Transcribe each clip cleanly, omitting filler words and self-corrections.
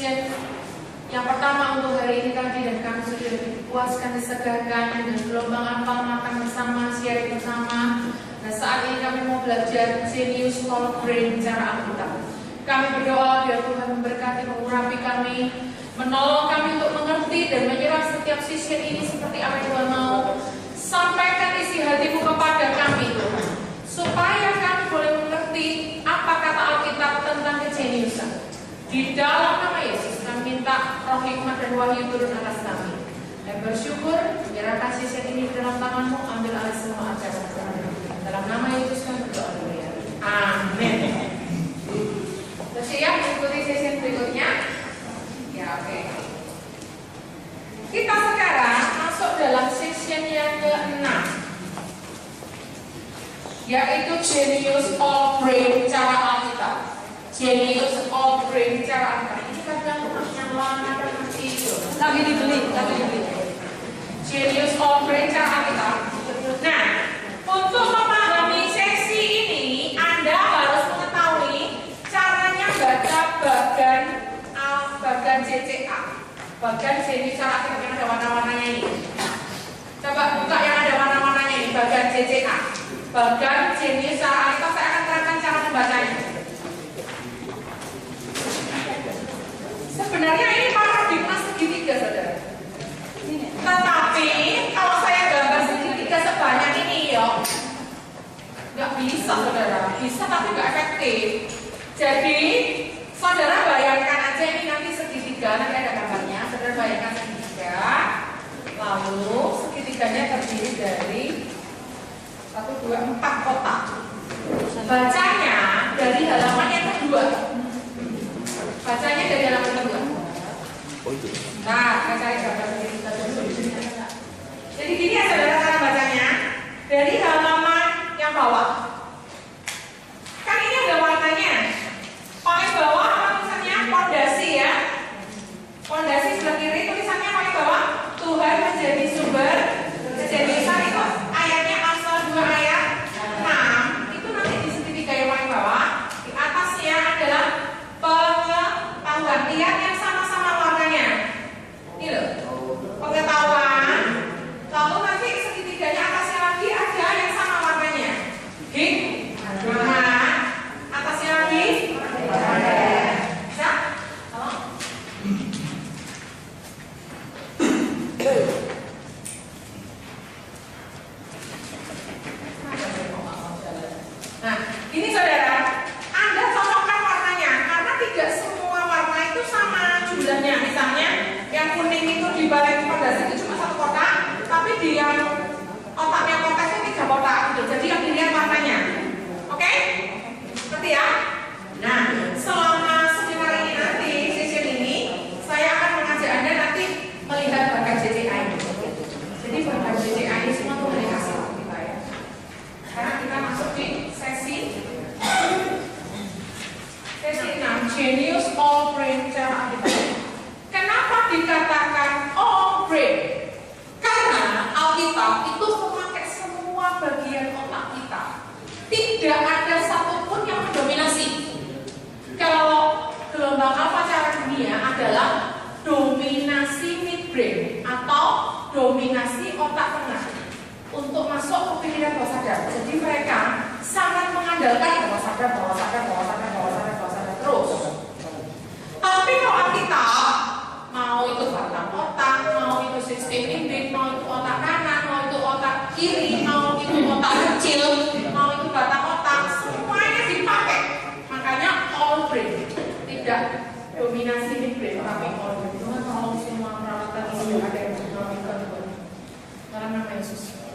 session yang pertama untuk hari ini tadi, dan kami sudah dipuaskan, disegarkan dengan gelombang apa, makan bersama, sharing bersama. Nah, saat ini kami mau belajar Genius Whole Brain cara Alkitab. Kami berdoa biar Tuhan memberkati, mengurapi kami, menolong kami untuk mengerti dan menyerah setiap session ini seperti apa yang Tuhan mau. Sampaikan isi hatimu kepada kami, Tuhan, supaya kami boleh mengerti apa kata Alkitab tentang kejeniusan. Di dalam nama Yesus kami minta roh hikmat dan wahyu turun atas kami. Dan bersyukur, menyerahkan session ini di dalam tangan-Mu, ambil alih semua acara kami. Dalam nama Yesus kami berdoa. Amin. Sudah siap mengikuti session berikutnya? Ya, oke. Kita sekarang masuk dalam session yang ke-6, yaitu Genius Whole Brain cara Alkitab. Genius Whole Brain cara Alkitab. Ini kadang yang lama dan masih itu lagi dibeli. Genius Whole Brain cara Alkitab. Nah, untuk memahami sesi ini, Anda harus mengetahui caranya baca bagan CCA. Bagan Genius cara Alkitab yang ada warna-warnanya ini. Coba buka yang ada warna-warnanya ini, bagan CCA. Bagan Genius cara Alkitab, saya akan terangkan cara membacanya. Sebenarnya ini paradigma segitiga, saudara. Tetapi kalau saya gambar segitiga sebanyak ini, nggak bisa, saudara. Bisa tapi nggak efektif. Jadi saudara bayangkan aja ini nanti segitiga, nanti ada gambarnya. Saudara bayangkan segitiga, lalu segitiganya terdiri dari 1, 2, 4 kotak. Bacanya dari halaman yang kedua. Bacanya dari halaman kedua. Nah, saya cari gambar segitiga dulu. Jadi gini ya saudara, cara bacanya dari halaman yang bawah. Kan ini ada warnanya. Paling bawah tulisannya fondasi ya. Fondasi sebelah kiri tulisannya paling bawah, Tuhan menjadi sumber kejeniusan. Itu ayatnya Amsal 2 ayat 6. Itu nanti di segitiga yang paling bawah. Di atasnya adalah pengetahuan. Lihat yang sama-sama warnanya. Ini loh, pengetahuan. Lalu nanti segitiganya atasnya lagi ada yang sama warnanya. Hikmat. Atasnya lagi bisa? Halo? Nah, ini saudara, Anda cocokkan warnanya karena tidak semua warna itu sama jumlahnya. Misalnya yang kuning itu di balik fondasi itu cuma 1 kotak, tapi di yang otaknya kotak itu 3 kotak gitu. Jadi yang dilihat warnanya. Oke? Ngerti ya? Nah, selama seminar ini nanti, session ini, saya akan mengajak Anda nanti melihat bagan CCA ini. Jadi bagan CCA ini semua tuh dikasih kita ya. Karena kita masuk di sesi 6, Genius Whole Brain cara Alkitab. Kenapa dikatakan all brain? Karena Alkitab itu memakai semua bagian otak kita. Tidak ada satupun yang mendominasi. Kalau gelombang alfa cara dunia adalah dominasi midbrain atau dominasi otak tengah untuk masuk ke pikiran bawah sadar. Jadi mereka sangat mengandalkan bawah sadar terus. Tapi kalau Alkitab, mau itu batang otak, mau itu sistem limbik, mau itu otak kanan, mau itu otak kiri, mau itu otak kecil, mau itu batang otak, semuanya dipakai. Makanya all brain, tidak dominasi midbrain, tapi all brain. Tuhan tolong semua perawatan ini ada yang mendominkan Tuhan. Dalam nama Yesus.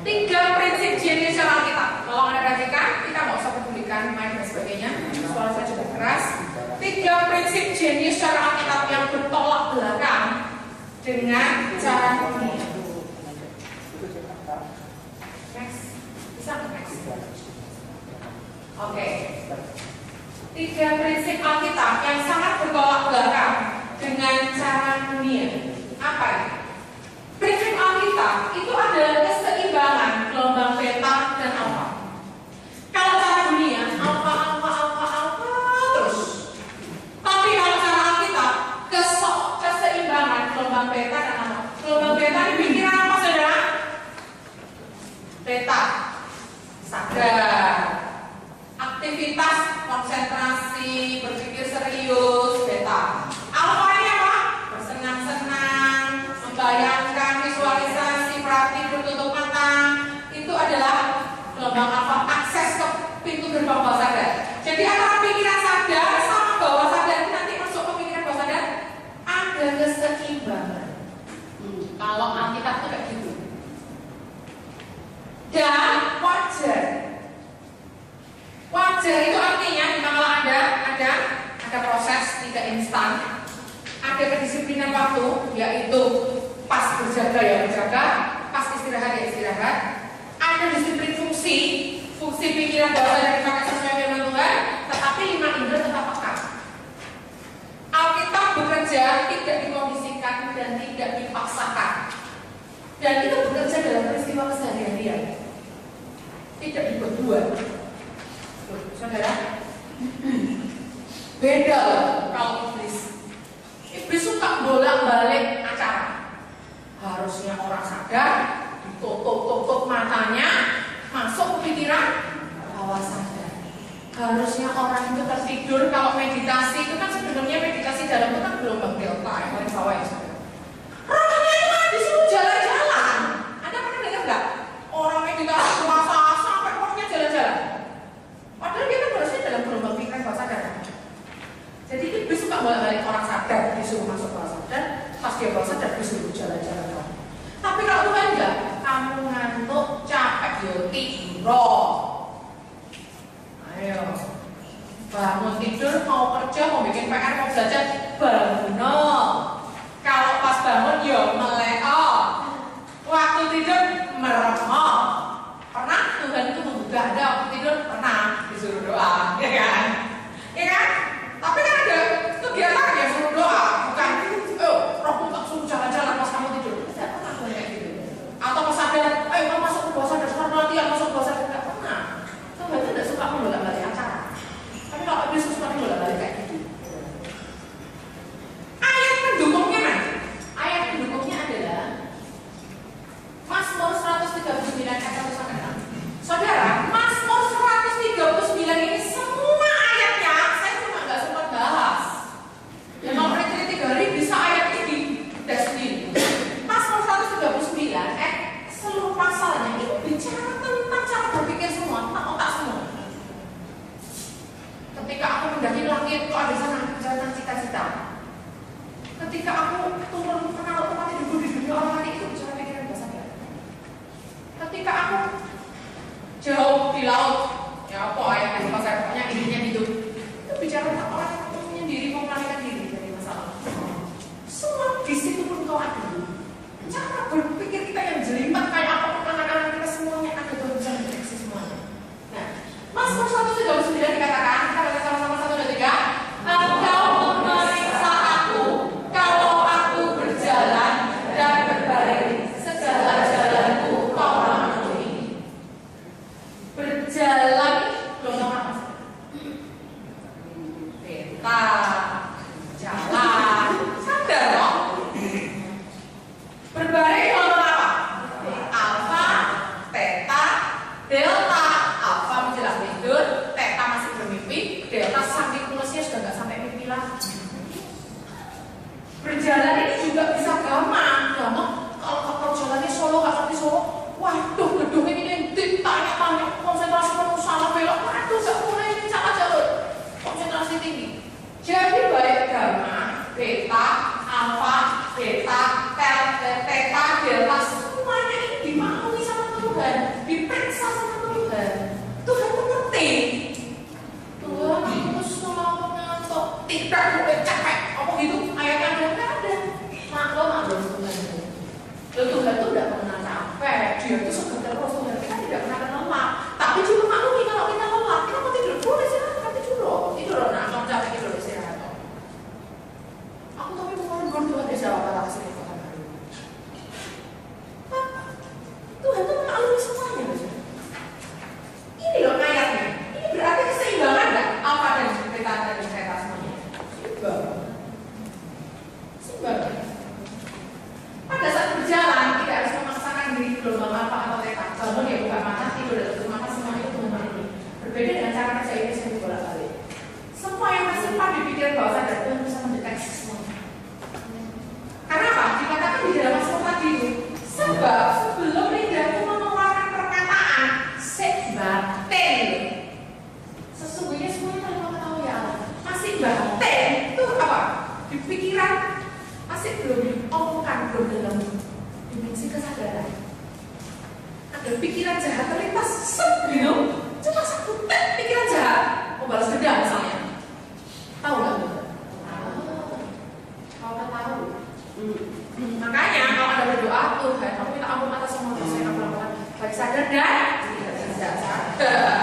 3 prinsip genius cara Alkitab. Kalau Anda perhatikan, kita nggak usah pedulikan mic dan sebagainya. Suara saya cukup keras. 3 prinsip genius cara Alkitab yang bertolak belakang dengan cara dunia. Next, bisa next. Oke. 3 prinsip Alkitab yang sangat bertolak belakang dengan cara dunia. Apa ya? Prinsip Alkitab itu adalah keseimbangan gelombang beta dan alfa. Kalau cara dunia alfa terus. Tapi kalau cara Beta, sadar. Aktivitas, konsentrasi, berpikir serius, beta. Alfa ini apa? Bersenang-senang, membayangkan, visualisasi, praktik, bertutup mata. Itu adalah gelombang alfa, akses ke pintu gerbang bawah sadar. Jadi antara pikiran sadar sama bawah sadar nanti masuk ke pikiran bawah sadar ada keseimbangan. Kalau Alkitab itu kayak gitu. Dan wajar. Wajar itu artinya kalau ada proses tidak instan, ada kedisiplinan waktu, yaitu pas berjaga ya berjaga, pas istirahat ya istirahat, ada disiplin fungsi pikiran bawah sadar dipakai sesuai firman Tuhan, tetapi 5 indera tetap peka. Alkitab bekerja tidak dikondisikan dan tidak dipaksakan, dan itu bekerja dalam peristiwa keseharian, tidak dibuat-buat. Saudara, beda kalau iblis. Iblis suka bolak-balik acara. Harusnya orang sadar, ditutup matanya, masuk ke pikiran bawah sadar. Harusnya orang itu tertidur. Kalau meditasi itu kan sebenarnya meditasi dalam itu kan gelombang delta yang paling bawah ya saudara. Rohnya itu kan disuruh jalan-jalan. Anda pernah dengar nggak? Orang meditasi puasa sampai rohnya jalan-jalan. Padahal dia kan harusnya dalam gelombang pikiran bawah sadar. Jadi iblis suka bolak-balik orang sadar disuruh masuk bawah sadar, pas dia bawah sadar disuruh jalan-jalan. Tapi kalau Tuhan enggak, kamu ngantuk, capek, yo tidur. Ayo, bangun tidur, mau kerja, mau bikin PR, mau belajar, bangun. Kalau pas bangun, yo meleo. Waktu tidur meremot. Pernah Tuhan itu menggugah Anda waktu tidur? Pernah disuruh doa, ya kan? Ya kan? Tapi kan ada kegiatan yang suruh doa, bukan rohmu tak suruh jalan-jalan pas kamu tidur. Tidak pernah kayak gitu. Atau pas sadar, ayo kamu masuk ke bawah sadar, sekarang latihan masuk ke bawah sadar. Tidak pernah. Tuhan itu tidak suka membolak-balik acara. Tapi kalau iblis suka membolak-balik kayak gitu. Ayat pendukungnya mana? Ayat pendukungnya adalah Mazmur 139 ayat 1 sampai 6. Saudara, Mazmur 139 ini semua ayatnya saya cuma nggak sempat bahas. Ya kalau retreat 3 hari bisa ayat ini udah sendiri. Mazmur 139 seluruh pasalnya itu bicara tentang cara berpikir semua, tentang otak semua. Ketika aku mendaki langit itu ada sana cita-cita. Ketika aku turun kenal tempat hidupku di dunia orang mati itu bicara pikiran bahasa sadar. Ketika aku jauh di laut, ya apa ayat yang bahasa pokoknya intinya hidup itu bicara tentang orang yang mau menyendiri, mau melarikan diri dari masalah. Semua di situ pun kau ada. Cara berpikir kita yang jelimet kayak apa anak-anak kita semuanya ada tuh bisa mendeteksi semuanya. Nah, Mazmur 139 dikatakan, kita baca sama-sama 1, 2, 3. Engkau memeriksa aku kalau aku berjalan dan berbaring, segala jalanku kau ramai. Berjalan gelombang apa? Beta, jalan, sadar loh. Berbaring gelombang apa? Alfa, theta, delta. Alfa menjelang tidur, theta masih bermimpi, delta saking pulasnya sudah nggak sampai mimpi lagi. Berjalan ini juga bisa gampang. Kalau jalannya Solo, nggak ngerti Solo, waduh gedung ini tanya-tanya, konsentrasi penuh salah belok, waduh nggak boleh ini salah jalur, konsentrasi tinggi. Jadi baik gamma, beta, alfa, beta, theta, delta, semuanya ini dimaui sama Tuhan, diperiksa sama Tuhan. masih belum diomongkan, belum dalam dimensi kesadaran. Ada pikiran jahat terlintas, gitu, cuma satu pikiran jahat, mau balas dendam misalnya. Tahu nggak? Kalau nggak tahu, makanya kalau ada berdoa, Tuhan, aku minta ampun atas semua dosa yang aku lakukan, baik sadar dan tidak sadar.